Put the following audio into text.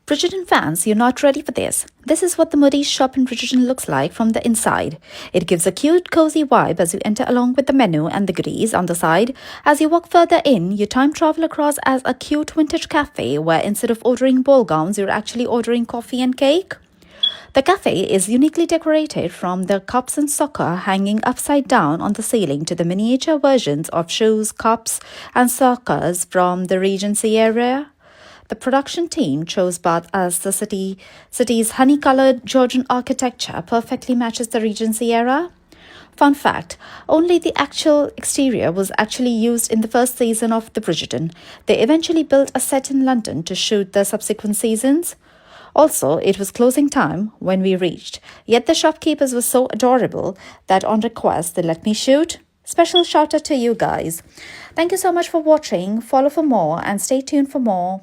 Bridgerton fans, you're not ready for this. This is what the Moody's shop in Bridgerton looks like from the inside. It gives a cute, cozy vibe as you enter along with the menu and the goodies on the side. As you walk further in, you time travel across as a cute vintage cafe where instead of ordering ball gowns, you're actually ordering coffee and cake. The cafe is uniquely decorated from the cups and saucer hanging upside down on the ceiling to the miniature versions of shoes, cups, and saucers from the Regency area. The production team chose Bath as the city's honey-colored Georgian architecture perfectly matches the Regency era. Fun fact, only the actual exterior was actually used in the first season of The Bridgerton. They eventually built a set in London to shoot the subsequent seasons. Also, it was closing time when we reached, yet the shopkeepers were so adorable that on request they let me shoot. Special shout out to you guys. Thank you so much for watching. Follow for more and stay tuned for more.